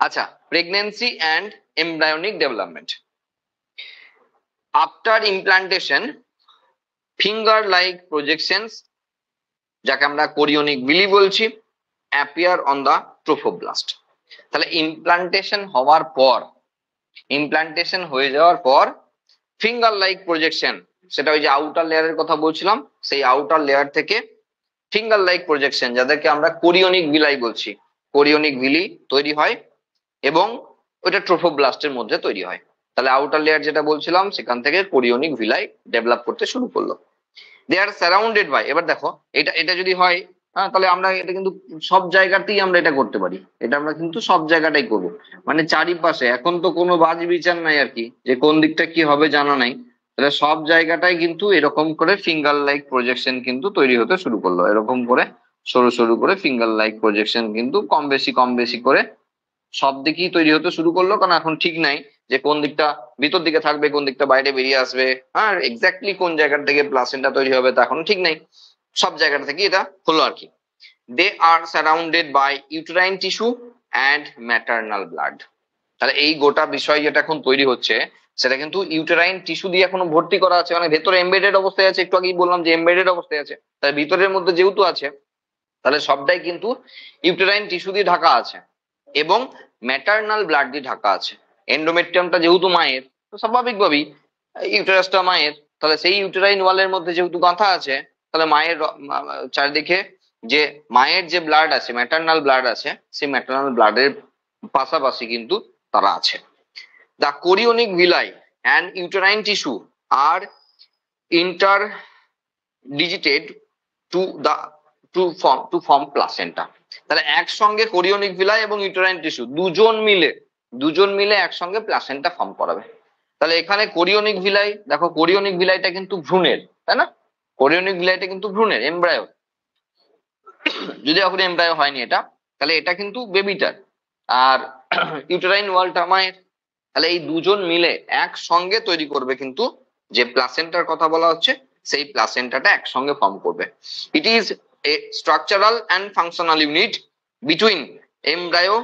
আচ্ছা, pregnancy and embryonic development. After implantation finger like projections, যাকে আমরা কোরিওনিক বিলি বলছি, অ্যাপিয়ার অন দা ট্রোফোব্লাস্ট। তাহলে ইমপ্লান্টেশন হয়ে যাওয়ার পর ফিঙ্গার লাইক প্রজেকশন, সেটা ওই যে আউটার লেয়ারের কথা বলছিলাম, সেই আউটার লেয়ার থেকে ফিঙ্গার লাইক প্রজেকশন, যাদেরকে আমরা কোরিওনিক বিলাই বলছি, কোরিওনিক বিলি তৈরি হয় এবং ওইটা ট্রোফোব্লাস্টের মধ্যে তৈরি হয়। তাহলে আউটার লেয়ার যেটা বলছিলাম, সেখান থেকে কোরিওনিক ভিলাই ডেভেলপ করতে শুরু করলো। দে আর সারাউন্ডেড বাই, এবার দেখো এটা এটা যদি হয়, হ্যাঁ, তাহলে আমরা এটা কিন্তু সব জায়গাতেই আমরা এটা করতে পারি, এটা আমরা কিন্তু সব জায়গাটাই করবো, মানে চারিপাশে। এখন তো কোনো বাজ বিচার নাই আর কি, যে কোন দিকটা কি হবে জানা নাই। তাহলে সব জায়গাটাই কিন্তু এরকম করে ফিঙ্গার লাইক প্রজেকশন কিন্তু তৈরি হতে শুরু করলো, এরকম করে সরু সরু করে ফিঙ্গার লাইক প্রজেকশন কিন্তু কম বেশি করে সব দিকেই তৈরি হতে শুরু করলো। কারণ এখন ঠিক নাই যে কোন দিকটা ভিতর দিকে থাকবে, কোন দিকটা বাইরে বেরিয়ে আসবে, আর এক্স্যাক্টলি কোন জায়গা থেকে প্লাসেন্টা তৈরি হবে তা এখন ঠিক নাই, সব জায়গা থেকে এটা হলো আর কি। They are surrounded by uterine tissue and maternal blood. তাহলে এই গোটা বিষয় যেটা এখন তৈরি হচ্ছে, সেটা কিন্তু ইউটেরাইন টিস্যু দিয়ে এখনো ভর্তি করা আছে, মানে ভেতরে এমবেডেড অবস্থায় আছে। একটু আগেই বললাম যে এমবেডেড অবস্থায় আছে, তাহলে ভিতরের মধ্যে যেহেতু আছে, তাহলে সবটাই কিন্তু ইউটেরাইন টিস্যু দিয়ে ঢাকা আছে এবং ম্যাটারনাল ব্লাড দিয়ে ঢাকা আছে। এন্ডোমেট্রিয়ামটা যেহেতু মায়ের, তো স্বাভাবিকভাবেই ইউটেরাসটা মায়ের, তাহলে সেই ইউটেরাইন ওয়ালের মধ্যে যেহেতু গাঁথা আছে, তাহলে মায়ের চারিদিকে যে মায়ের যে ব্লাড আছে, ম্যাটারনাল ব্লাড আছে, সেই ম্যাটারনাল ব্লাডের পাশাপাশি কিন্তু তারা আছে। The chorionic villi and uterine tissue are interdigitated to the to form placenta. তাহলে একসঙ্গে কোরিওনিক ভিলাই এবং ইউটেরাইন টিস্যু দুজন মিলে একসঙ্গে প্লাসেন্টা ফর্ম করাবে। তাহলে এখানে কোরিওনিক ভিলাই, দেখো কোরিওনিক ভিলাইটা কিন্তু ভ্রূণের, তাই না? কোরিওনিক ভিলাইটা কিন্তু ভ্রূণের, এমব্রায়ো, যদি এখন এমব্রায়ো হয়নি এটা, তাহলে এটা কিন্তু বেবিটার, আর ইউটেরাইন ওয়ালটা মায়ের। তাহলে এই দুজন মিলে একসঙ্গে তৈরি করবে কিন্তু যে প্লাসেন্টার কথা বলা হচ্ছে, সেই প্লাসেন্টাটা একসঙ্গে ফর্ম করবে। It is a structural and functional unit between embryo,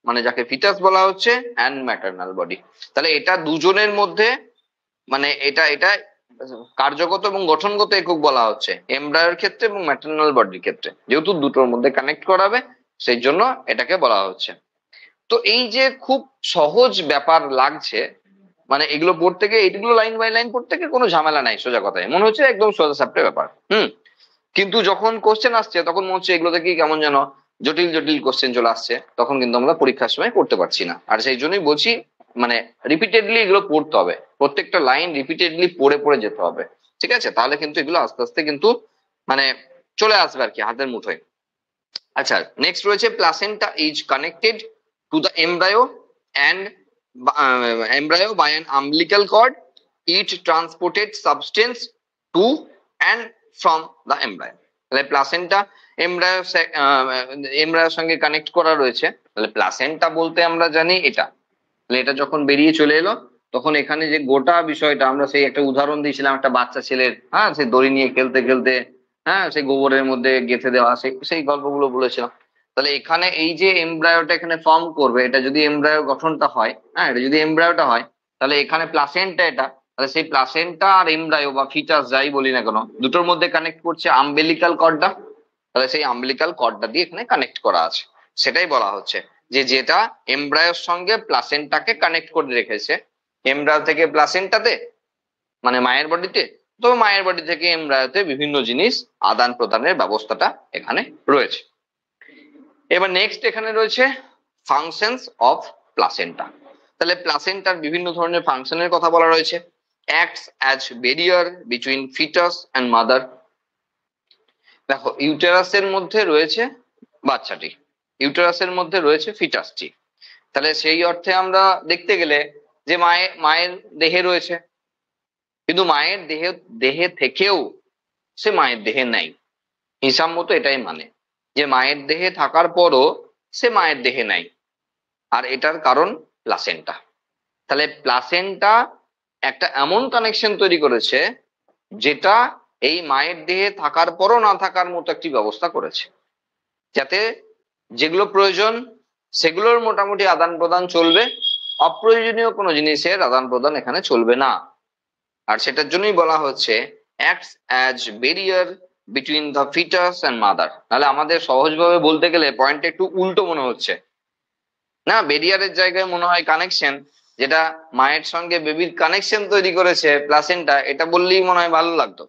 মানে যাকে ফিটাস বলা হচ্ছে, অ্যান্ড ম্যাটারনাল বডি। তাহলে এটা দুজনের মধ্যে, মানে এটা এটা কার্যগত এবং গঠনগত একক বলা হচ্ছে এমব্রায়োর ক্ষেত্রে এবং ম্যাটারনাল বডির ক্ষেত্রে, যেহেতু দুটোর মধ্যে কানেক্ট করাবে, সেই জন্য এটাকে বলা হচ্ছে। তো এই যে খুব সহজ ব্যাপার লাগছে, মানে এগুলো পড়তে গিয়ে, এইগুলো লাইন বাই লাইন পড়তে গিয়ে কোনো ঝামেলা নাই, সোজা কথায় মনে হচ্ছে একদম সোজা সাপটে ব্যাপার। কিন্তু যখন কোশ্চেন আসছে, তখন মনে হচ্ছে এগুলো থেকে কেমন যেন জটিল জটিল কোশ্চেন চলে আসছে, তখন কিন্তু আমরা পরীক্ষার সময় করতে পারছি না। আর সেই জন্যই বলছি, মানে রিপিটেডলি এগুলো পড়তে হবে, প্রত্যেকটা লাইন রিপিটেডলি পড়ে পড়ে যেতে হবে, ঠিক আছে? তাহলে কিন্তু এগুলো আস্তে আস্তে কিন্তু মানে চলে আসবে আর কি হাতের মুঠোয়। আচ্ছা, নেক্সট রয়েছে placenta is connected to the embryo and embryo by an umbilical cord. It transported substance to and from the embryo. তাহলে প্লাসেন্টা এমব্রায়োর সঙ্গে কানেক্ট করা রয়েছে। তাহলে প্লাসেন্টা বলতে আমরা জানি এটা, তাহলে এটা যখন বেরিয়ে চলে এলো, তখন এখানে যে গোটা বিষয়টা, আমরা সেই একটা উদাহরণ দিয়েছিলাম একটা বাচ্চা ছেলের, হ্যাঁ, সেই দড়ি নিয়ে খেলতে খেলতে, হ্যাঁ, সেই গোবরের মধ্যে গেঁথে দেওয়া, সেই গল্পগুলো বলেছিলাম। তাহলে এখানে এই যে এমব্রায়োটা এখানে ফর্ম করবে, এটা যদি এমব্রায়ো গঠনটা হয়, হ্যাঁ, এটা যদি এমব্রায়োটা হয়, তাহলে এখানে প্লাসেন্টা এটা, তাহলে সেই প্লাসেন্টা আর এমব্রায়ো বা ফিটাস যাই বলি না কেন, দুটোর মধ্যে কানেক্ট করছে আম্বেলিকাল কর্ডটা। তাহলে সেই আম্বেলিকাল কর্ডটা দিয়ে এখানে কানেক্ট করা আছে, সেটাই বলা হচ্ছে যে যেটা এমব্রায়োর সঙ্গে প্লাসেন্টাকে কানেক্ট করে রেখেছে, এমব্রায়ো থেকে প্লাসেন্টাতে, মানে মায়ের বডিতে, তবে মায়ের বডি থেকে এমব্রায়োতে বিভিন্ন জিনিস আদান প্রদানের ব্যবস্থাটা এখানে রয়েছে। এবার নেক্সট এখানে রয়েছে ফাংশনস অফ প্লাসেন্টা। তাহলে প্লাসেন্টার বিভিন্ন ধরনের ফাংশনের কথা বলা রয়েছে। Acts as barrier between fetus and mother. দেখো, ইউটেরাসের মধ্যে রয়েছে বাচ্চাটি, ইউটেরাসের মধ্যে রয়েছে ফিটাসটি। তাহলে সেই অর্থে আমরা দেখতে গেলে যে মায়ের দেহে রয়েছে, কিন্তু মায়ের দেহে থেকেও সে মায়ের দেহে নাই, হিসাব মতো এটাই মানে, যে মায়ের দেহে থাকার পরও সে মায়ের দেহে নাই। আর এটার কারণ প্লাসেন্টা। তাহলে প্লাসেন্টা একটা এমন কানেকশন তৈরি করেছে, যেটা এই মায়ের দেহে থাকার পরও না থাকার মতো একটি ব্যবস্থা করেছে, যাতে যেগুলো প্রয়োজন সেগুলোর মোটামুটি আদান প্রদান চলবে, অপ্রয়োজনীয় কোনো জিনিসের আদান প্রদান এখানে চলবে না। আর সেটার জন্যই বলা হচ্ছে acts as barrier between the fetus and mother. তাহলে আমাদের সহজভাবে বলতে গেলে পয়েন্টটা একটু উল্টো মনে হচ্ছে না, ব্যারিয়ারের জায়গায় মনে হয় কানেকশন, যেটা মায়ের সঙ্গে বেবির কানেকশন তৈরি করেছে প্লাসেন্টা, এটা বললেই মনে হয় ভালো লাগতো,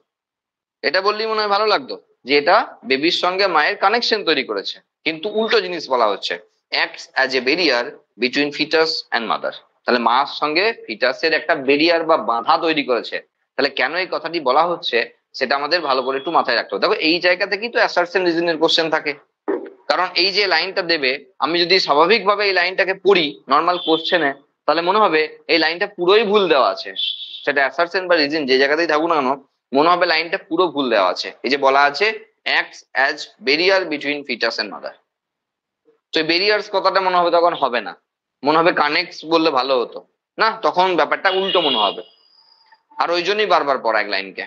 এটা বললেই মনে হয় ভালো লাগতো যে এটা বেবির সঙ্গে মায়ের কানেকশন তৈরি করেছে, কিন্তু উল্টো জিনিস বলা হচ্ছে acts as a barrier between fetus and mother. তাহলে মার সঙ্গে ফিটাসের একটা ব্যারিয়ার বা বাধা তৈরি করেছে। তাহলে কেন এই কথাটি বলা হচ্ছে সেটা আমাদের ভালো করে একটু মাথায় রাখতে হবে। দেখো এই জায়গা থেকেই তো অ্যাসার্শন রিজনের কোশ্চেন থাকে, কারণ এই যে লাইনটা দেবে, আমি যদি স্বাভাবিকভাবে এই লাইনটাকে পড়ি নর্মাল কোশ্চেনে, তাহলে মনে হবে এই লাইনটা পুরোই ভুল দেওয়া আছে। সেটা অ্যাসার্শন বা রিজন যে জায়গাতেই থাকুক না কেন, মনে হবে লাইনটা পুরো ভুল দেওয়া আছে। এই যে বলা আছে acts as barrier between fetus and mother, তো ব্যারিয়ার্স কথাটা মনে হবে তখন হবে না, মনে হবে কানেক্টস বললে ভালো হতো, না তখন ব্যাপারটা উল্টো মনে হবে। আর ওই জন্যই বারবার পড়া এক লাইনকে,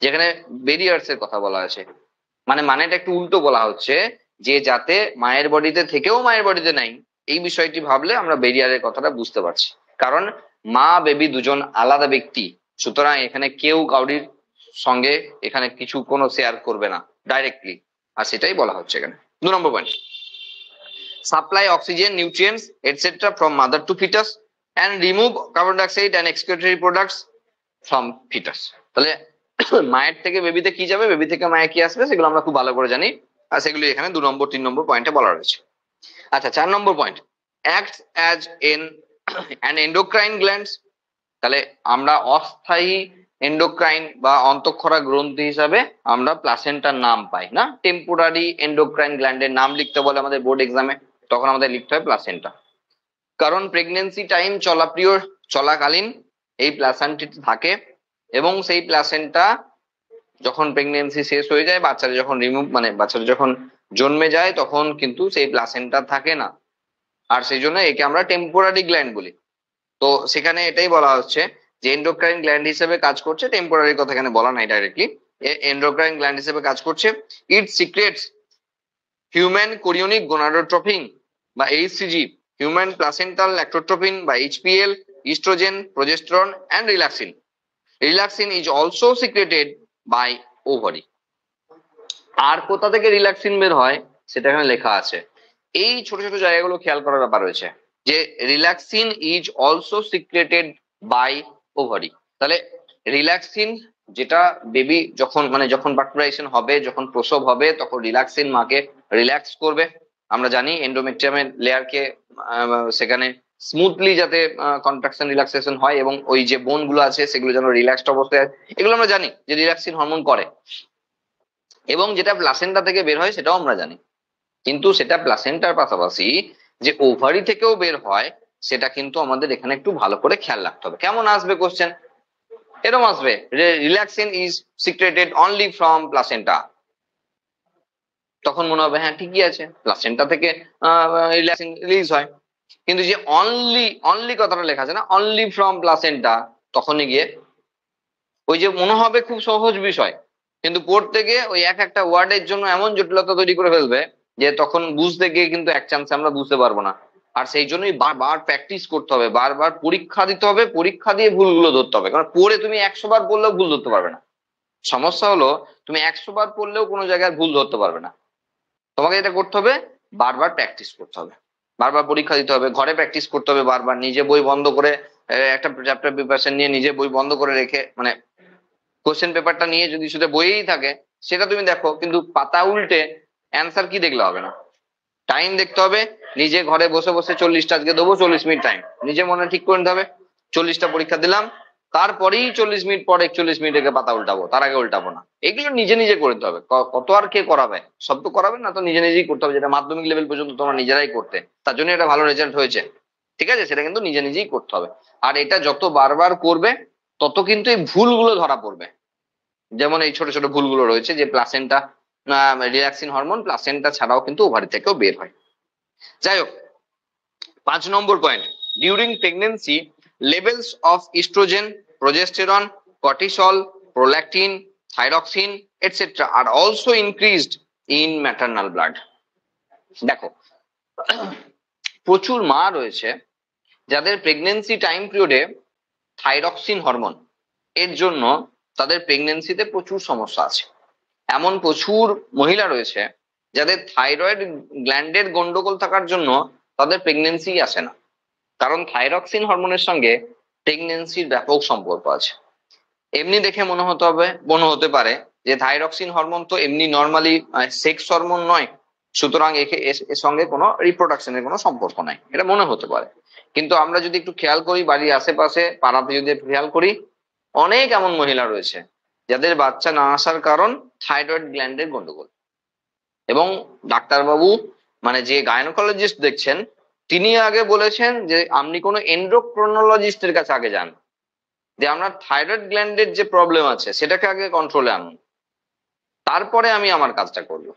যেখানে ব্যারিয়ার্স এর কথা বলা আছে, মানে মানেটা একটু উল্টো বলা হচ্ছে, যে যাতে মায়ের বডিতে থেকেও মায়ের বডিতে নাই, এই বিষয়টি ভাবলে আমরা ব্যারিয়ারের কথাটা বুঝতে পারছি। কারণ মা বেবি দুজন আলাদা ব্যক্তি, সুতরাং এখানে কেউ কাউরির সঙ্গে এখানে কিছু কোনো শেয়ার করবে না ডাইরেক্টলি, আর সেটাই বলা হচ্ছে এখানে। 2 নম্বর point, supply oxygen nutrients etcetera from mother to foetus and remove carbon dioxide and excretory products from foetus. তাহলে মায়ের থেকে বেবিতে কি যাবে, বেবি থেকে মায়ে কি আসবে, সেগুলো আমরা খুব ভালো করে জানি, আর সেগুলি এখানে 2 নম্বর 3 নম্বর পয়েন্টে বলা রয়েছে। আচ্ছা, 4 নম্বর point, act as an endocrine glands. তাহলে আমরা অস্থায়ী এন্ডোক্রাইন বা অন্তঃক্ষরা গ্রন্থি হিসাবে আমরা প্লাসেন্টার নাম পাই না, টেম্পোরারি এন্ডোক্রাইন গ্ল্যান্ডের নাম লিখতে বলে আমাদের বোর্ড এক্সামে, তখন আমাদের লিখতে হয় প্লাসেন্টা। কারণ প্রেগনেন্সি টাইম চলাকালীন এই প্লাসেন্টা থাকে, এবং সেই প্লাসেন্টা যখন প্রেগনেন্সি শেষ হয়ে যায়, বাচ্চারা যখন মানে বাচ্চারা যখন জন্মে যায়, তখন কিন্তু সেই প্লাসেন্টা থাকে না, আর সেই জন্য একে আমরা টেম্পোরারি গ্ল্যান্ড বলি। তো সেখানে এটাই বলা হচ্ছে যে এন্ডোক্রাইন গ্ল্যান্ড হিসেবে কাজ করছে, টেম্পোরারি কথা এখানে বলা নাই ডাইরেক্টলি, এন্ডোক্রাইন গ্ল্যান্ড হিসেবে কাজ করছে। It secretes human chorionic gonadotropin বা এইচসিজি, হিউম্যান প্লাসেন্টাল ল্যাক্টোট্রপিন বা HPL, oestrogen, progesterone and relaxin. Relaxin is also secreted by ovary. আর কোথা থেকে রিল্যাক্সিন বের হয় সেটা এখানে লেখা আছে। এই ছোট ছোট জায়গাগুলো খেয়াল করার ব্যাপার রয়েছে, যে relaxin is also secreted by ovary. তাহলে রিল্যাক্সিন, যেটা বেবি যখন মানে যখন পার্টুরাইজেশন হবে, যখন প্রসব হবে, তখন রিল্যাক্সিন মাকে রিল্যাক্স করবে। আমরা জানি এন্ডোমেট্রিয়ামের লেয়ারকে সেখানে স্মুথলি যাতে কন্ট্রাকশন রিল্যাক্সেশন হয়, এবং ওই যে বোন গুলো আছে সেগুলো যেন রিল্যাক্সড অবস্থায়, এগুলো আমরা জানি যে রিল্যাক্সিন হরমোন করে। এবং যেটা প্লাসেন্টা থেকে বের হয় সেটাও আমরা জানি, কিন্তু সেটা প্লাসেন্টার পাশাপাশি যে ওভারি থেকেও বের হয়, সেটা কিন্তু আমাদের এখানে একটু ভালো করে খেয়াল রাখতে হবে। কেমন আসবে কোশ্চেন, এরকম আসবে, relaxin is secreted only from placenta. তখন মনে হবে হ্যাঁ ঠিকই আছে, প্লাসেন্টা থেকে রিল্যাক্সিন রিলিজ হয়। কিন্তু যে অনলি অনলি কথাটা লেখা আছে না, অনলি ফ্রম প্লাসেন্টা, তখনই গিয়ে ওই যে মনে হবে খুব সহজ বিষয়, কিন্তু পড়তে গিয়ে ওই এক একটা ওয়ার্ডের জন্য এমন জটিলতা তৈরি করে ফেলবে যে তখন বুঝতে গিয়ে কিন্তু এক চান্সে আমরা বুঝতে পারবো না। আর সেই জন্যই বারবার প্র্যাকটিস করতে হবে, বারবার পরীক্ষা দিতে হবে, পরীক্ষা দিয়ে ভুলগুলো ধরতে হবে। কারণ পড়ে তুমি 100 বার পড়লেও ভুল ধরতে পারবে না। সমস্যা হলো তুমি 100 বার পড়লেও কোনো জায়গায় ভুল ধরতে পারবে না। তোমাকে এটা করতে হবে, বারবার প্র্যাকটিস করতে হবে, বারবার পরীক্ষা দিতে হবে, ঘরে প্র্যাকটিস করতে হবে, বারবার নিজে বই বন্ধ করে একটা চ্যাপ্টার প্রিপারেশন নিয়ে নিজে বই বন্ধ করে রেখে, মানে কোশ্চেন পেপারটা নিয়ে যদি শুধু বইয়েই থাকে সেটা তুমি দেখো, কিন্তু পাতা উল্টে অ্যান্সার কি দেখলে হবে না, টাইম দেখতে হবে। নিজে ঘরে বসে বসে 40টা আজকে দেবো, 40 মিনিট টাইম নিজে মনে ঠিক করে নিতে হবে। 40টা পরীক্ষা দিলাম, তারপরেই 40 মিনিট পর 41 মিনিট থেকে পাতা উল্টাবো, তার আগে উল্টাবো না। এগুলো নিজে নিজে করতে হবে, কত আর কে করাবে, সব তো করাবে না, তো নিজে নিজেই করতে হবে। যেটা মাধ্যমিক লেভেল পর্যন্ত তোমরা নিজেরাই করতে, তার জন্য এটা ভালো রেজাল্ট হয়েছে, ঠিক আছে, সেটা কিন্তু নিজে নিজেই করতে হবে। আর এটা যত বারবার করবে তত কিন্তু এই ভুলগুলো ধরা পড়বে। যেমন এই ছোট ছোট ভুলগুলো রয়েছে, যে প্লাসেন্টা রিল্যাক্সিন হরমোন প্লাসেন্টা ছাড়াও কিন্তু ওভারি থেকেও বের হয়। যাই হোক, 5 নম্বর point, during pregnancy levels of oestrogen, progesterone, cortisol, prolactin, thyroxine etcetera are also increased in maternal blood. দেখো প্রচুর মা রয়েছে যাদের প্রেগনেন্সি টাইম পিরিয়ডে থাইরক্সিন হরমোন এর জন্য তাদের প্রেগনেন্সিতে প্রচুর সমস্যা আছে। এমন প্রচুর মহিলা রয়েছে যাদের থাইরয়েড গ্ল্যান্ডের গন্ডগোল থাকার জন্য তাদের প্রেগনেন্সি আসে না, কারণ থাইরক্সিন হরমোনের সঙ্গে প্রেগনেন্সির ব্যাপক সম্পর্ক আছে। এমনি দেখে মনে হতে পারে যে থাইরক্সিন হরমোন তো এমনি নর্মালি সেক্স হরমোন নয়, সুতরাং এর সঙ্গে কোনো রিপ্রোডাকশনের কোনো সম্পর্ক নাই, এটা মনে হতে পারে। কিন্তু আমরা যদি একটু খেয়াল করি, বাড়ির আশেপাশে পাড়াতে যদি একটু খেয়াল করি, অনেক এমন মহিলা রয়েছে যাদের বাচ্চা না আসার কারণ থাইরয়েড গ্ল্যান্ডের গন্ডগোল। এবং ডাক্তারবাবু মানে যে গাইনোকোলজিস্ট দেখছেন তিনি আগে বলেছেন যে আপনি কোনো এন্ডোক্রোনোলজিস্টের কাছে আগে যান, যে আপনার থাইরয়েড গ্ল্যান্ডের যে প্রবলেম আছে সেটাকে আগে কন্ট্রোলে আনুন, তারপরে আমি আমার কাজটা করবো।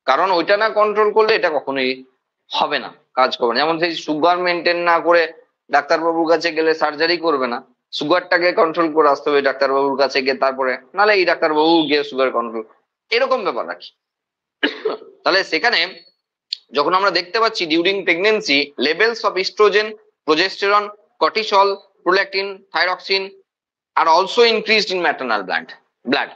কারণ ওইটা না কন্ট্রোল করলে এটা কখনোই হবে না, কাজ করবে না। যেমন সেই সুগার মেনটেন না করে ডাক্তারবাবুর কাছে গেলে সার্জারি করবে না, সুগারটাকে কন্ট্রোল করে আসতে হবে ডাক্তারবাবুর কাছে গিয়ে, তারপরে নাহলে এই ডাক্তারবাবু গিয়ে সুগার কন্ট্রোল, এরকম ব্যাপার রাখি। তাহলে সেখানে যখন আমরা দেখতে পাচ্ছি during pregnancy levels of oestrogen, progesterone, cortisol, prolactin, thyroxine আর also increased in maternal blood.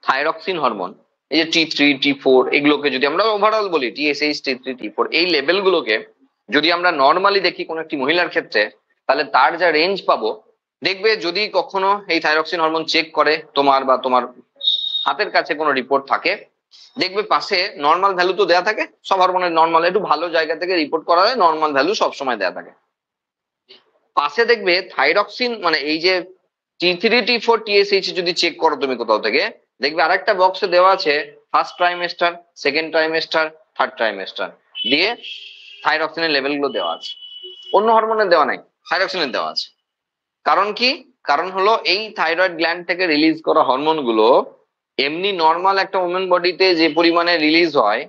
Thyroxine hormone এই যে T3 T4 এগুলোকে যদি আমরা ওভারঅল বলি, TSH T3 T4 এই লেভেল গুলোকে যদি আমরা নর্মালি দেখি কোনো একটি মহিলার ক্ষেত্রে, তাহলে তার যা রেঞ্জ পাবো, দেখবে যদি কখনো এই থাইরক্সিন হরমোন চেক করে তোমার বা তোমার হাতের কাছে কোনো রিপোর্ট থাকে, দেখবে পাশে নর্মাল ভ্যালু তো দেয়া থাকে, সব হরমোনের নর্মাল, একটু ভালো জায়গা থেকে রিপোর্ট করা হয়, নর্মাল ভ্যালু সবসময় দেয়া থাকে। পাশে দেখবে থাইরক্সিন মানে এই যে T3 T4 TSH যদি চেক করো তুমি কোথাও থেকে, দেখবে আরেকটা বক্সে দেওয়া আছে first trimester, second trimester, third trimester দিয়ে থাইরক্সিনের লেভেল গুলো দেওয়া আছে। অন্য হরমোনের দেওয়া নাই, থাইরক্সিনের দেওয়া আছে। কারণ কি? কারণ হলো এই থাইরয়েড গ্ল্যান্ড থেকে রিলিজ করা হরমোন গুলো এমনি নর্মাল একটা ওমেন বডিতে যে পরিমাণে রিলিজ হয়,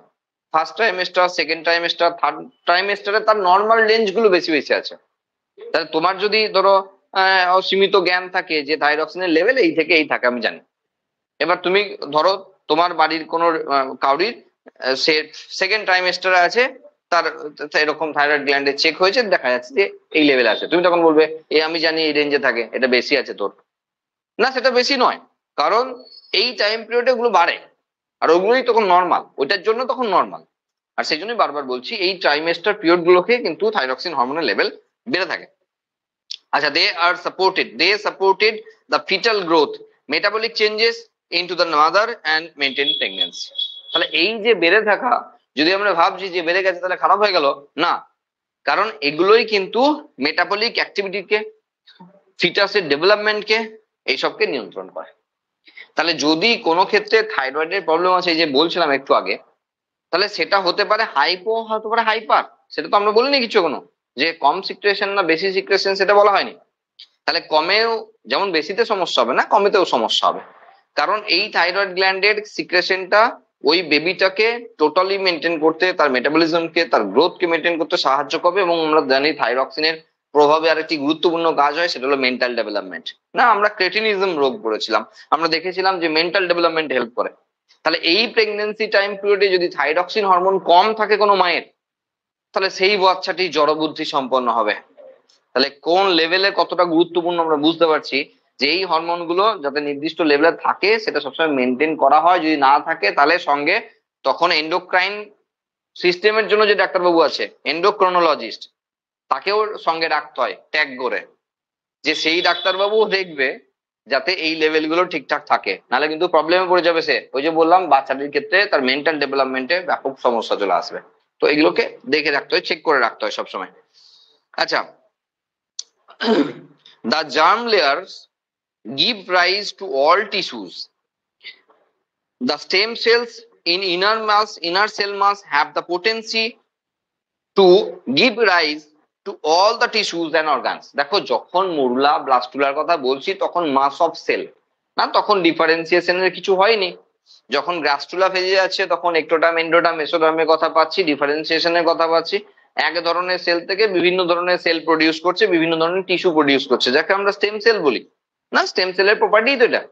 first trimester, second trimester, third ট্রাইমেস্টারে তার নর্মাল রেঞ্জ গুলো বেশি বেশি আছে। তাহলে তোমার যদি ধরো সীমিত জ্ঞান থাকে যে থাইরক্সিনের লেভেল এই থেকে এই থাকে আমি জানি, এবার তুমি ধরো তোমার বাড়ির কোনো কাউরির সে সেকেন্ড ট্রাইমেস্টারে আছে, তার এরকম থাইরয়েড গ্ল্যান্ডে চেক হয়েছে, দেখা যাচ্ছে যে এই লেভেল আছে, তুমি তখন বলবে আমি জানি এই রেঞ্জে থাকে, এটা বেশি আছে তোর। না, সেটা বেশি নয়, কারণ এই টাইম পিরিয়ডে ওগুলো বাড়ে আর ওগুলোই তখন নর্মাল, ওইটার জন্য তখন নর্মাল। আর সেই জন্যই বারবার বলছি এই ট্রাইমেস্টার পিরিয়ড গুলোকে কিন্তু থাইরক্সিন হরমোনের লেভেল বেড়ে থাকে। আচ্ছা, they supported the fetal growth, metabolic changes into the mother and maintain pregnancy। তাহলে এই যে বেড়ে থাকা, যদি আমরা ভাবছি যে বেড়ে গেছে তাহলে খারাপ হয়ে গেল, না, কারণ এগুলোই কিন্তু মেটাবলিক অ্যাক্টিভিটিকে, ফিটাসের ডেভেলপমেন্টকে, এইসবকে নিয়ন্ত্রণ করে। তাহলে যদি কোনো ক্ষেত্রে থাইরয়েডের প্রবলেম আছে, এই যে বলছিলাম একটু আগে, তাহলে সেটা হতে পারে হাইপো, হতে পারে হাইপার, সেটা তো আমরা বলিনি কিছু এখনো, যে কম সিক্রেশন না বেশি সিক্রেশন সেটা বলা হয়নি। তাহলে কমেও যেমন বেশিতে সমস্যা হবে না, কমেতেও সমস্যা হবে, কারণ এই থাইরয়েড গ্ল্যান্ডের সিক্রেশনটা ওই বেবিটাকে টোটালি মেনটেন করতে, তার মেটাবলিজমকে, তার গ্রোথকে মেনটেন করতে সাহায্য করবে। এবং আমরা জানি থাইরক্সিনের প্রভাবে আরেকটি গুরুত্বপূর্ণ কাজ হয়, সেটা হলো মেন্টাল ডেভেলপমেন্ট। না, আমরা ক্রেটিনিজম রোগ পড়েছিলাম, আমরা দেখেছিলাম যে মেন্টাল ডেভেলপমেন্ট হেল্প করে। তাহলে এই প্রেগনেন্সি টাইম পিরিয়ডে যদি থাইরক্সিন হরমোন কম থাকে কোনো মায়ের, তাহলে সেই বাচ্চাটি জড়বুদ্ধি সম্পন্ন হবে। তাহলে কোন লেভেলে কতটা গুরুত্বপূর্ণ আমরা বুঝতে পারছি, যে এই হরমোন গুলো যাতে নির্দিষ্ট লেভেলে থাকে সেটা সবসময় মেনটেন করা হয়, যদি না থাকে তাহলে সঙ্গে তখন এন্ডোক্রাইন সিস্টেমের জন্য যে ডাক্তারবাবু আছে এন্ডোক্রোনোলজিস্ট, তাকেও সঙ্গে রাখতে হয় ট্যাগ করে, যে সেই ডাক্তারবাবু দেখবে যাতে এই লেভেল গুলো ঠিকঠাক থাকে, নাহলে কিন্তু প্রবলেমে পড়ে যাবে সে। ওই যে বললাম বাচ্চাটির ক্ষেত্রে তার মেন্টাল ডেভেলপমেন্টে ব্যাপক সমস্যা চলে আসবে। তো এগুলোকে দেখে রাখতে হয়, চেক করে রাখতে হয় সবসময়। আচ্ছা, the germ layers give rise to all tissues. The stem cells in inner cell mass have the potency to give rise to all the tissues and organs। দেখো, যখন মুরলা ব্লাস্টুলার কথা বলছি তখন মাস অফ সেল না, তখন ডিফারেন্সিয়েশনের কিছু হয়নি। যখন গ্রাস্টুলা ফেজে যাচ্ছে তখন একটোটাম, এন্ডোটাম, মেসোটামের কথা পাচ্ছি, ডিফারেন্সিয়েশনের কথা পাচ্ছি। এক ধরনের সেল থেকে বিভিন্ন ধরনের সেল প্রডিউস করছে, বিভিন্ন ধরনের টিস্যু প্রডিউস করছে, যাকে আমরা স্টেম সেল বলি। না, স্টেম সেলের প্রপার্টি তো এটা।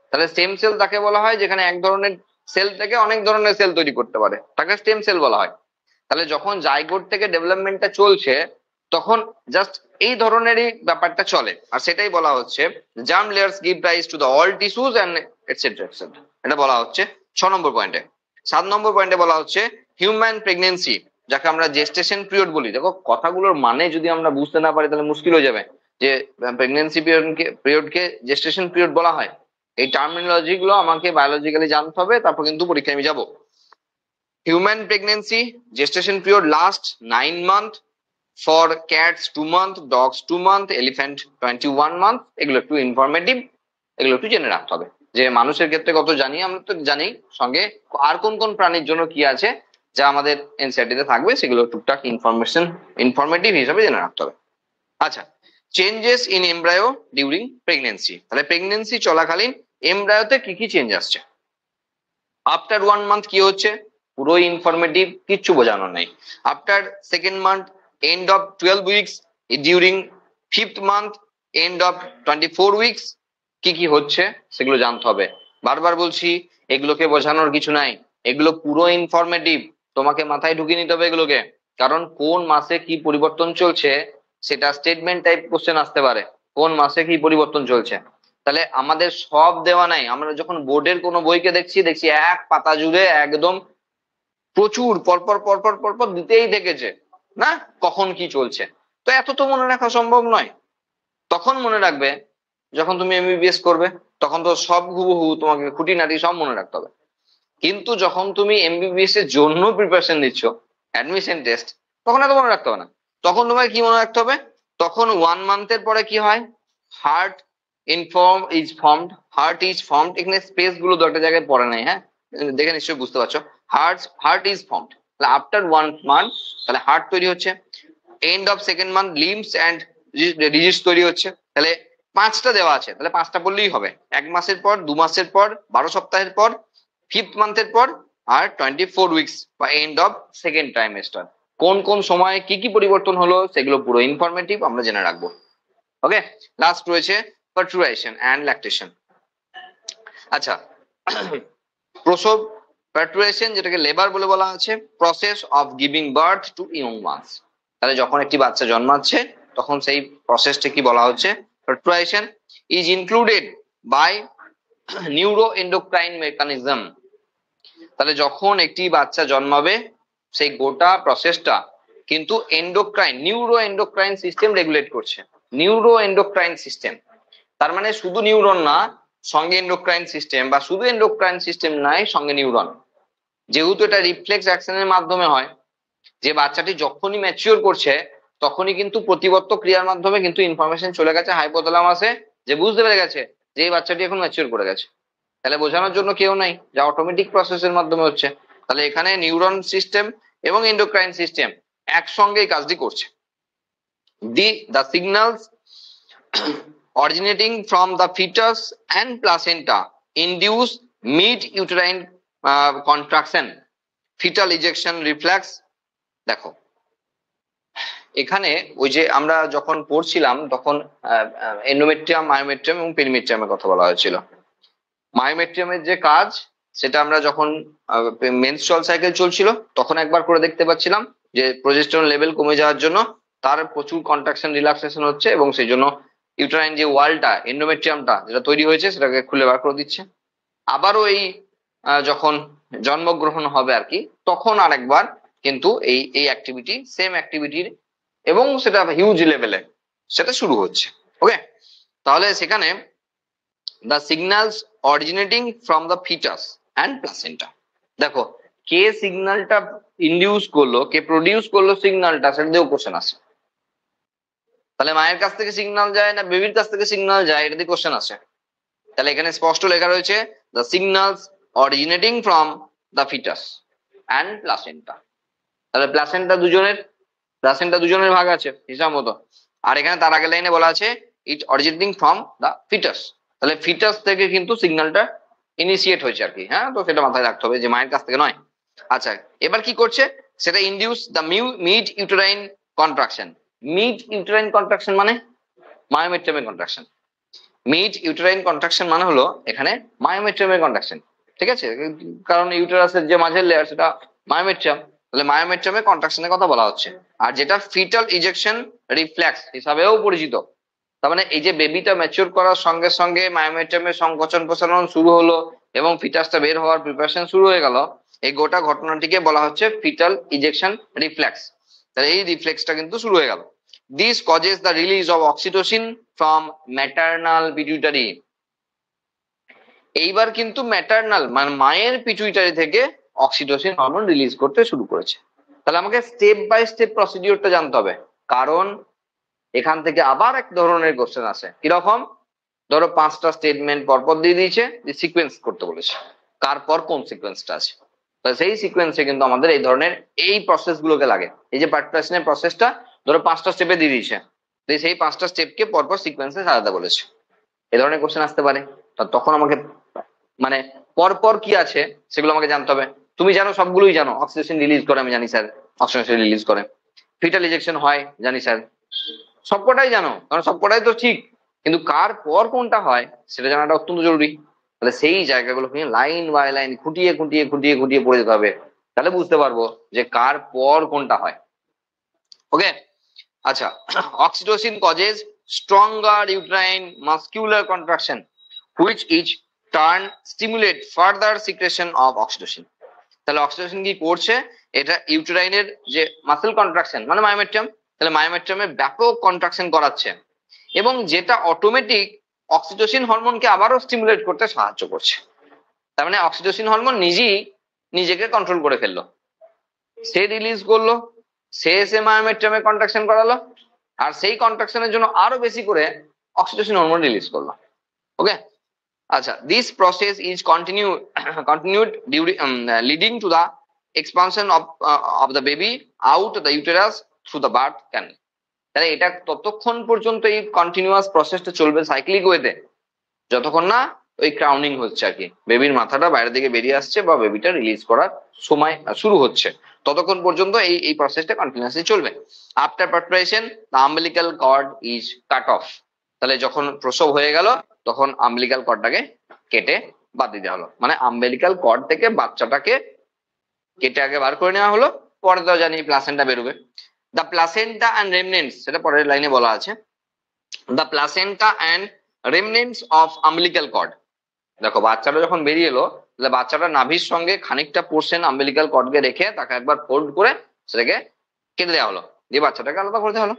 তাহলে স্টেম সেল তাকে বলা হয় যেখানে এক ধরনের সেল থেকে অনেক ধরনের সেল তৈরি করতে পারে, তাকে স্টেম সেল বলা হয়। তাহলে যখন জাইগোট থেকে ডেভেলপমেন্টটা চলছে তখন জাস্ট এই ধরনেরই ব্যাপারটা চলে, আর সেটাই বলা হচ্ছে germ layers give rise to the all tissues and etcetera etcetera. এটা বলা হচ্ছে 6 নম্বর পয়েন্টে। 7 নম্বর পয়েন্টে বলা হচ্ছে হিউম্যান প্রেগনেন্সি, যাকে আমরা জেস্টেশন পিরিয়ড বলি। দেখো কথাগুলোর মানে যদি আমরা বুঝতে না পারি তাহলে মুশকিল হয়ে যাবে যে প্রেগনেন্সি পিরিয়ডকে জেস্টেশন পিরিয়ড বলা হয়। এই টার্মিনোলজি গুলো আমাকে বায়োলজিক্যালি জানতে হবে, তারপর কিন্তু পরীক্ষায় আমি যাবো। Human pregnancy gestation period last 9 month, for cats 2 month, dogs 2 month, elephant 21 month. এগুলো একটু ইনফরমেটিভ, এগুলো একটু জেনে রাখতে হবে। যে মানুষের ক্ষেত্রে কত জানি আমরা তো জানি, সঙ্গে আর কোন কোন প্রাণীর জন্য কি আছে যা আমাদের এনসিইআরটি তে থাকবে সেগুলো টুকটাক ইনফরমেটিভ হিসাবে জেনে রাখতে হবে। আচ্ছা, changes in embryo during pregnancy. তাহলে প্রেগনেন্সি চলাকালীন এমব্রায়োতে কি কি চেঞ্জ আসছে। আফটার 1 মান্থ কি হচ্ছে, পুরো ইনফরমেটিভ, কিচ্ছু বোঝানো নেই। After 2nd month, end of 12 weeks, during 5th month, end of 24 weeks কি কি হচ্ছে সেগুলো জানতে হবে। বারবার বলছি এগুলোকে বোঝানোর কিছু নাই, এগুলো পুরো ইনফরমেটিভ, তোমাকে মাথায় ঢুকিয়ে নিতে হবে এগুলোকে। কারণ কোন মাসে কি পরিবর্তন চলছে সেটা স্টেটমেন্ট টাইপ কোশ্চেন আসতে পারে, কোন মাসে কি পরিবর্তন চলছে। তাহলে আমাদের সব দেওয়া নাই, আমরা যখন বোর্ডের কোনো বইকে দেখছি এক পাতা জুড়ে একদম প্রচুর পরপর পরপর পরপর দিতেই দেখেছে না কখন কি চলছে। তো এত তো মনে রাখা সম্ভব নয়। তখন মনে রাখবে যখন তুমি এমবিবিএস করবে, তখন তো সব হুবহু তোমাকে খুঁটিনাটি সব মনে রাখতে হবে। কিন্তু যখন তুমি এমবিবিএস এর জন্য প্রিপারেশন নিচ্ছ, অ্যাডমিশন টেস্ট, তখন এত মনে রাখতে হবে না। তখন তোমাকে কি মনে রাখতে হবে, তখন 1 মান্থের পরে কি হয়, হার্ট হার্ট ইজ ফর্মড। এখানে স্পেস গুলো দু একটা জায়গায় পড়ে নাই, হ্যাঁ দেখে নিশ্চয়ই বুঝতে পারছো। হার্ট ইজ ফর্মড, তাহলে আফটার 1 মান্থ তাহলে হার্ট তৈরি হচ্ছে। End of 2nd month limbs and digits তৈরি হচ্ছে। তাহলে 5টা দেওয়া আছে, তাহলে 5টা বললেই হবে। 1 মাসের পর, 2 মাসের পর, 12 সপ্তাহের পর, 5th মান্থের পর, আর 24 উইকস বা এন্ড অফ 2nd ট্রাইমেস্টার। কোন কোন সময়ে কি কি পরিবর্তন হলো সেগুলো পুরো ইনফরমেটিভ আমরা জেনে রাখবো। ওকে, লাস্ট রয়েছে পার্টুরেশন এন্ড ল্যাকটেশন। আচ্ছা, প্রসব, পার্টুরেশন যেটাকে লেবার বলে বলা আছে, process of giving birth to young ones. তাহলে যখন একটি বাচ্চা জন্মাচ্ছে তখন সেই প্রসেসটা কি বলা হচ্ছে, parturition is included by neuro endocrine mechanism. তাহলে যখন একটি বাচ্চা জন্মাবে সেই গোটা প্রসেসটা কিন্তু নিউরো এন্ডোক্রাইন সিস্টেম রেগুলেট করছে। নিউরো এন্ডোক্রাইন সিস্টেম তার মানে শুধু নিউরন না, সঙ্গে এন্ডোক্রাইন সিস্টেম, বা শুধু এন্ডোক্রাইন সিস্টেম নাই সঙ্গে নিউরন। যেহেতু এটা রিফ্লেক্স অ্যাকশনের মাধ্যমে হয়, যে বাচ্চাটি যখনই ম্যাচিওর করছে তখনই কিন্তু প্রতিবর্ত ক্রিয়ার মাধ্যমে কিন্তু ইনফরমেশন চলে গেছে হাইপোথ্যালামাসে, যে বুঝতে পেরে গেছে যে এই বাচ্চাটি এখন ম্যাচিওর করে গেছে। তাহলে বোঝানোর জন্য কেউ নাই, যা অটোমেটিক প্রসেসের মাধ্যমে হচ্ছে। তাহলে এখানে নিউরন সিস্টেম এবং এন্ডোক্রাইন সিস্টেম একসঙ্গেই কাজটি করছে। The signals originating from the fetus and placenta induce mid-uterine contraction, fetal ejection reflex। দেখো এখানে ওই যে আমরা যখন পড়ছিলাম তখন এন্ডোমেট্রিয়াম, মায়োমেট্রিয়াম এবং পেরিমেট্রিয়ামের কথা বলা হয়েছিল। মায়োমেট্রিয়ামের যে কাজ সেটা আমরা যখন মেনস্ট্রুয়াল সাইকেল চলছিল তখন একবার করে দেখতে পাচ্ছিলাম যে প্রোজেস্টেরন লেভেল কমে যাওয়ার জন্য তার প্রচুর কন্ট্রাকশন রিল্যাক্সেশন হচ্ছে, এবং সেই জন্য ইউটেরাইন যে ওয়ালটা, এন্ডোমেট্রিয়ামটা যেটা তৈরি হয়েছে সেটাকে খুলে বার করে দিচ্ছে। আবারও এই যখন জন্মগ্রহণ হবে আর কি, তখন আরেকবার কিন্তু এই অ্যাক্টিভিটি, সেম অ্যাক্টিভিটির এবং সেটা হিউজ লেভেলে সেটা শুরু হচ্ছে। ওকে, তাহলে সেখানে the signals originating from the fetus and placenta, দেখো কে সিগন্যালটা ইনডিউস করলো, কে প্রডিউস করলো সিগন্যালটা, সেটা দিয়েও কোশ্চেন আসে। তাহলে মায়ের কাছ থেকে সিগন্যাল যায় না বেবির কাছ থেকে সিগন্যাল যায়, এটা দিয়ে কোশ্চেন আসে। তাহলে এখানে স্পষ্ট লেখা রয়েছে the signals originating from the fetus and placenta। তাহলে প্লাসেন্টা দুজনের ভাগ আছে হিসাব মতো। আর এখানে তার আগের লাইনে বলা আছে ইট অরিজিনেটিং ফ্রম দ্য ফিটাস। তাহলে ফিটাস থেকে কিন্তু সিগন্যালটা ইনিশিয়েট হয়েছে আর কি, হ্যাঁ তো সেটা মাথায় রাখতে হবে যে মায়ের কাছ থেকে নয়। আচ্ছা, এবার কি করছে, সেটা induce the mid uterine contraction. Mid uterine contraction মানে মায়োমেট্রিয়ামের কন্ট্রাকশন। মিড ইউটেরাইন কন্ট্রাকশন মানে হলো এখানে মায়োমেট্রিয়ামের কন্ট্রাকশন, ঠিক আছে, কারণ ইউটেরাসের যে মাঝের লেয়ার সেটা মায়োমেট্রিয়াম। তাহলে মায়োমেট্রামে কন্ট্রাকশনের কথা বলা হচ্ছে। আর যেটা ফিটাল ইজেকশন রিফ্লেক্স হিসাবেও পরিচিত। তার মানে এই যে বেবিটা ম্যাচিউর করার সঙ্গে সঙ্গে মায়োমেট্রামের সংকোচন প্রসারণ শুরু হলো এবং ফিটাসটা বের হওয়ার প্রিপারেশন শুরু হয়ে গেল, এই গোটা ঘটনাটিকে বলা হচ্ছে ফিটাল ইজেকশন রিফ্লেক্স। তাহলে এই রিফ্লেক্সটা কিন্তু শুরু হয়ে গেল। This causes the release of oxytocin from maternal pituitary. এইবার কিন্তু ম্যাটারনাল মানে মায়ের পিটুইটারি থেকে অক্সিটোসিন হরমোন রিলিজ করতে শুরু করেছে। তাহলে আমাকে স্টেপ বাই স্টেপ প্রসিডিওরটা জানতে হবে, কারণ এখান থেকে আবার এক ধরনের কোশ্চেন আসে। কিরকম? ধরো 5টা স্টেটমেন্ট পরপর দিয়ে দিয়েছে, সিকোয়েন্স করতে বলেছে, কার পর কোন সিকোয়েন্সটা আছে। সেই সিকোয়েন্সে কিন্তু আমাদের এই ধরনের এই প্রসেস গুলোকে লাগে। এই যে পার্টিশনের প্রসেসটা ধরো 5টা স্টেপে দিয়ে দিয়েছে, সেই 5টা স্টেপকে পরপর সিকোয়েন্সে সাজাতে বলেছে। এই ধরনের কোশ্চেন আসতে পারে। তখন আমাকে মানে পরপর কি আছে সেগুলো আমাকে জানতে হবে। তুমি জানো, সবগুলোই জানো, অক্সিটোসিন রিলিজ করে আমি জানি স্যার, অক্সিটোসিন রিলিজ করে, ফিটাল ইজেকশন হয় জানি স্যার, সবকটাই জানো, কারণ সবকটাই তো ঠিক, কিন্তু কার পর কোনটা হয় সেটা জানাটা অত্যন্ত জরুরি। তাহলে সেই জায়গাগুলো লাইন বাই লাইন খুঁটিয়ে খুঁটিয়ে খুঁটিয়ে খুঁটিয়ে পড়ে যেতে হবে, তাহলে বুঝতে পারবো যে কার পর কোনটা হয়। ওকে, আচ্ছা। Oxytocin causes stronger uterine muscular contraction which is turn stimulate further secretion of oxytocin. তাহলে অক্সিটোসিন কি করছে? এটা ইউটেরাইনের যে মাসেল কন্ট্রাকশন মানে মায়োমেট্রাম, তাহলে মায়োমেট্রামে ব্যাপক কন্ট্রাকশন করাচ্ছে এবং যেটা অটোমেটিক অক্সিটোসিন হরমোনকে আবারও স্টিমুলেট করতে সাহায্য করছে। তার মানে অক্সিটোসিন হরমোন নিজেই নিজেকে কন্ট্রোল করে ফেললো, সে রিলিজ করলো, সে এসে মায়োমেট্রামে কন্ট্রাকশন করালো, আর সেই কন্ট্রাকশনের জন্য আরো বেশি করে অক্সিটোসিন হরমোন রিলিজ করলো। ওকে, আচ্ছা। This process is continued during leading to the expansion of the baby out the uterus through the birth canal. তাহলে এটা ততক্ষণ পর্যন্ত এই কন্টিনিউয়াস প্রসেসটা চলবে সাইক্লিক ওয়েতে যতক্ষণ না ওই ক্রাউনিং হচ্ছে আর কি, বেবির মাথাটা বাইরে দিকে বেরিয়ে আসছে বা বেবিটা রিলিজ করার সময় শুরু হচ্ছে, ততক্ষণ পর্যন্ত এই এই প্রসেসটা কন্টিনিউয়াসলি চলবে। After parturition the umbilical cord is cut off. তাহলে যখন প্রসব হয়ে গেল তখন আম্বিলিক্যাল কর্ডটাকে কেটে বাদ দিতে হলো, মানে আম্বিলিক্যাল কর্ড থেকে বাচ্চাটাকে কেটে আগে বার করে নেওয়া হলো, পরে তো জানি প্লাসেন্টা বেরোবে। দ্য প্লাসেন্টা অ্যান্ড রেমনেন্টস, সেটা পরের লাইনে বলা আছে, the placenta and remnants of umbilical cord. দেখো বাচ্চাটা যখন বেরিয়ে এলো, তাহলে বাচ্চাটা নাভির সঙ্গে খানিকটা পোর্শন আম্বিলিক্যাল কর্ডকে রেখে তাকে একবার ফোল্ড করে সেটাকে কেটে দেওয়া হলো, দিয়ে বাচ্চাটাকে আলাদা করে দেওয়া হলো।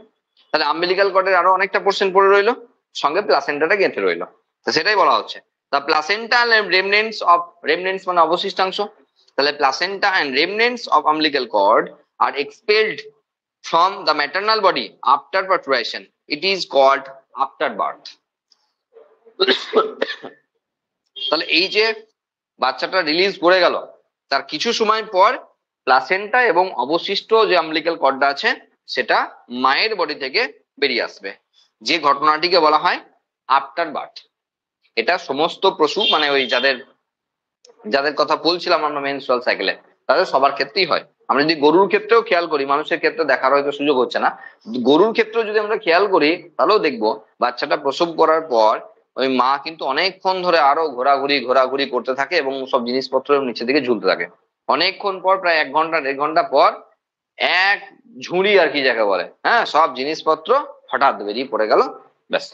তাহলে আম্বিলিক্যাল কর্ডের আরো অনেকটা পোর্শন পড়ে রইলো, সঙ্গে প্লাসেন্টাটা গেঁথে রইলো। তো সেটাই বলা হচ্ছে the placenta and remnants of, remnants মানে অবশিষ্টাংশ, তাহলে placenta and remnants of umbilical cord are expelled from the maternal body after parturition. It is called after birth. তাহলে এই যে বাচ্চাটা রিলিজ করে গেল, তার কিছু সময় পর প্লাসেন্টা এবং অবশিষ্ট যে আম্বিলিক্যাল কর্ডটা আছে সেটা মায়ের বডি থেকে বেরিয়ে আসবে, যে ঘটনাটিকে বলা হয় আফটার বার্থ। এটা সমস্ত পশু মানে ওই যাদের যাদের কথা বলছিলাম আমরা মেনস্ট্রুয়াল সাইকেলে, তাদের সবার ক্ষেত্রেই হয়। আমরা যদি গরুর ক্ষেত্রেও খেয়াল করি, মানুষের ক্ষেত্রে দেখার হয়তো সুযোগ হচ্ছে না, গরুর ক্ষেত্রেও যদি আমরা খেয়াল করি তাহলেও দেখবো বাচ্চাটা প্রসব করার পর ওই মা কিন্তু অনেকক্ষণ ধরে আরো ঘোরাঘুরি ঘোরাঘুরি করতে থাকে এবং সব জিনিসপত্র নিচের দিকে ঝুলতে থাকে। অনেকক্ষণ পর, প্রায় 1 ঘন্টা 1.5 ঘন্টা পর এক ঝুড়ি আর কি যাকে বলে, হ্যাঁ, সব জিনিসপত্র হঠাৎ বেরিয়ে পড়ে গেল, ব্যাস।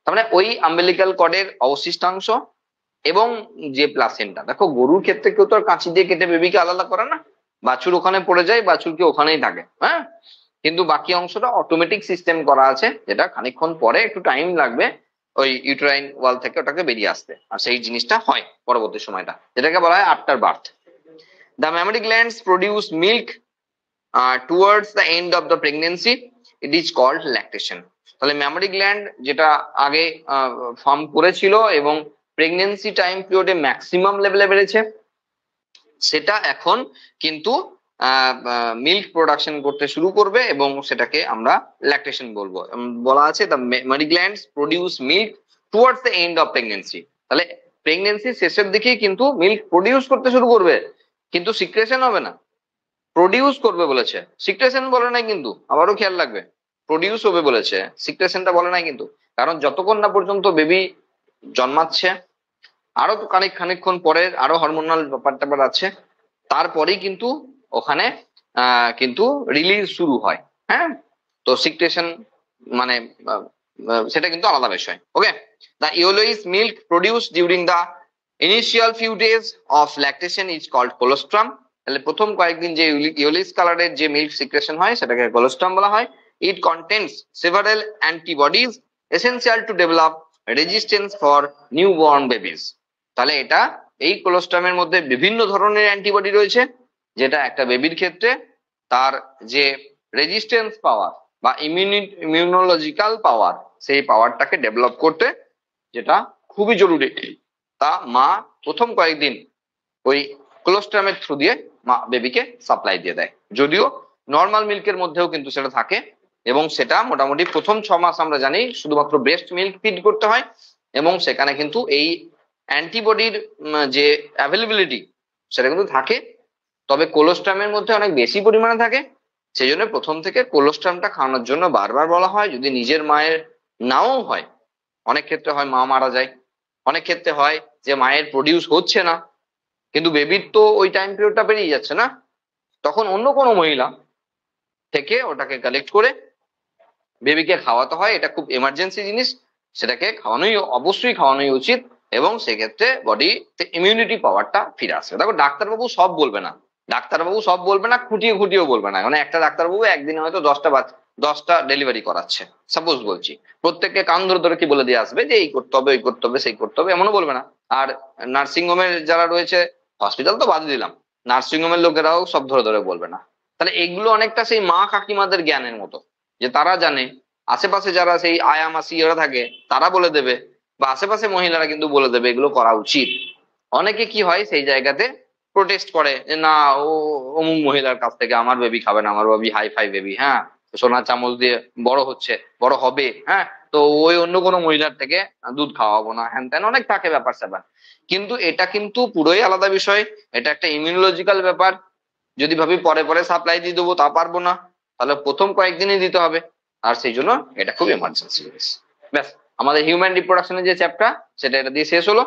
তার মানে ওই আম্বিলিক্যাল কর্ডের অবশিষ্টাংশ এবং যে প্লাসেন্টা, দেখো গরুর ক্ষেত্রে কেউ তো আর কাঁচি দিয়ে কেটে বেবিকে আলাদা করে না, বাছুর ওখানে পড়ে যায়, বাছুর কি ওখানেই থাকে, হ্যাঁ, কিন্তু বাকি অংশটা অটোমেটিক সিস্টেম করা আছে, যেটা খানিকক্ষণ পরে একটু টাইম লাগবে ওই ইউটেরাইন ওয়াল থেকে ওটাকে বেরিয়ে আসতে, আর সেই জিনিসটা হয় পরবর্তী সময়টা, যেটাকে বলা হয় after birth. The mammary glands produce milk towards the end of the pregnancy, it is called lactation. তাহলে ম্যামারি গ্ল্যান্ড যেটা আগে ফর্ম করেছিল এবং প্রেগনেন্সি টাইম পিরিয়ডে ম্যাক্সিমাম লেভেলে বেড়েছে, সেটা এখন কিন্তু মিল্ক প্রোডাকশন করতে শুরু করবে এবং সেটাকে আমরা ল্যাকটেশন বলবো। বলা আছে the mammary glands produce milk towards the end of pregnancy. তাহলে প্রেগনেন্সির শেষের দিকেই কিন্তু মিল্ক প্রডিউস করতে শুরু করবে, কিন্তু সিক্রেশন হবে না, প্রডিউস করবে বলেছে, সিক্রেশন বলে নাই কিন্তু, আবারও খেয়াল রাখবে, প্রডিউস হবে বলেছে, সিক্রেশনটা বলে নাই কিন্তু। কারণ যতক্ষণ না পর্যন্ত বেবি জন্মাচ্ছে, আরো তো খানিকক্ষণ পরে আরো হরমোনাল ব্যাপার ট্যাপার আছে, তারপরেই কিন্তু ওখানে কিন্তু রিলিজ শুরু হয়। হ্যাঁ, তো সিক্রেশন মানে সেটা কিন্তু আলাদা বিষয়। Okay, the yellowish milk produce during the initial few days of lactation is called colostrum. তাহলে প্রথম কয়েকদিন যে ইয়েলোইশ কালারের যে মিল্ক সিক্রেশন হয় সেটাকে কোলোস্ট্রাম বলা হয়। It contains several antibodies essential to develop resistance for newborn babies. তাহলে এটা এই কোলোস্ট্রামের মধ্যে বিভিন্ন ধরনের অ্যান্টিবডি রয়েছে, যেটা একটা বেবির ক্ষেত্রে তার যে রেজিস্ট্যান্স পাওয়ার বা ইমিউনোলজিক্যাল পাওয়ার, সেই পাওয়ারটাকে ডেভেলপ করতে যেটা খুবই জরুরি, তা মা প্রথম কয়েকদিন ওই কোলোস্ট্রামের থ্রু দিয়ে মা বেবিকে সাপ্লাই দিয়ে দেয়। যদিও নর্মাল মিল্কের মধ্যেও কিন্তু সেটা থাকে, এবং সেটা মোটামুটি প্রথম 6 মাস আমরা জানি শুধুমাত্র ব্রেস্ট মিল্ক ফিড করতে হয়, এবং সেখানে কিন্তু এই অ্যান্টিবডির যে অ্যাভেলেবিলিটি সেটা কিন্তু থাকে, তবে কোলোস্ট্রামের মধ্যে অনেক বেশি পরিমাণে থাকে। সেই জন্য প্রথম থেকে কোলোস্ট্রামটা খাওয়ানোর জন্য বারবার বলা হয়। যদি নিজের মায়ের নাও হয়, অনেক ক্ষেত্রে হয় মা মারা যায়, অনেক ক্ষেত্রে হয় যে মায়ের প্রডিউস হচ্ছে না, কিন্তু বেবির তো ওই টাইম পিরিয়ডটা পেরিয়ে যাচ্ছে না, তখন অন্য কোনো মহিলা থেকে ওটাকে কালেক্ট করে বেবিকে খাওয়াতে হয়। এটা খুব এমার্জেন্সি জিনিস, সেটাকে খাওয়ানোই অবশ্যই খাওয়ানোই উচিত, এবং সেক্ষেত্রে বডিতে ইমিউনিটি পাওয়ারটা ফিরে আসবে। দেখো ডাক্তারবাবু সব বলবে না, ডাক্তারবাবু সব বলবে না, খুঁটিয়ে খুঁটিয়েও বলবে না। মানে একটা ডাক্তারবাবু একদিনে হয়তো 10টা ডেলিভারি করাচ্ছে, সাপোজ বলছি, প্রত্যেককে কান ধরে ধরে কি বলে দিয়ে আসবে যে এই করতে হবে, এই করতে হবে, সেই করতে হবে, এমনও বলবে না। আর নার্সিং হোমের যারা রয়েছে, হসপিটাল তো বাদ দিলাম, নার্সিং হোমের লোকেরাও সব ধরে ধরে বলবে না। তাহলে এগুলো অনেকটা সেই মা কাকিমাদের জ্ঞানের মতো, যে তারা জানে, আশেপাশে যারা সেই আয়া মাসি এরা থাকে তারা বলে দেবে, বা আশেপাশে মহিলারা কিন্তু বলে দেবে এগুলো করা উচিত। অনেকে কি হয় সেই জায়গাতে প্রোটেস্ট করে যে না, ও অমুক মহিলার কাছ থেকে আমার বেবি খাবে না, আমার বেবি হাই ফাই বেবি, হ্যাঁ, সোনার চামচ দিয়ে বড় হচ্ছে, বড় হবে, হ্যাঁ, তো ওই অন্য কোনো মহিলার থেকে দুধ খাওয়াবো না, হ্যান ত্যান অনেক থাকে ব্যাপার স্যাপার। কিন্তু এটা কিন্তু পুরোই আলাদা বিষয়, এটা একটা ইমিউনোলজিক্যাল ব্যাপার। যদি ভাবি পরে পরে সাপ্লাই দিয়ে দেবো, তা পারবো না, তাহলে প্রথম কয়েকদিনই দিতে হবে। আর সেই জন্য এটা খুব এমার্জেন্সি জিনিস। ব্যাস, আমাদের হিউম্যান রিপ্রোডাকশনের যে চ্যাপ্টার সেটা এটা দিয়ে শেষ হলো।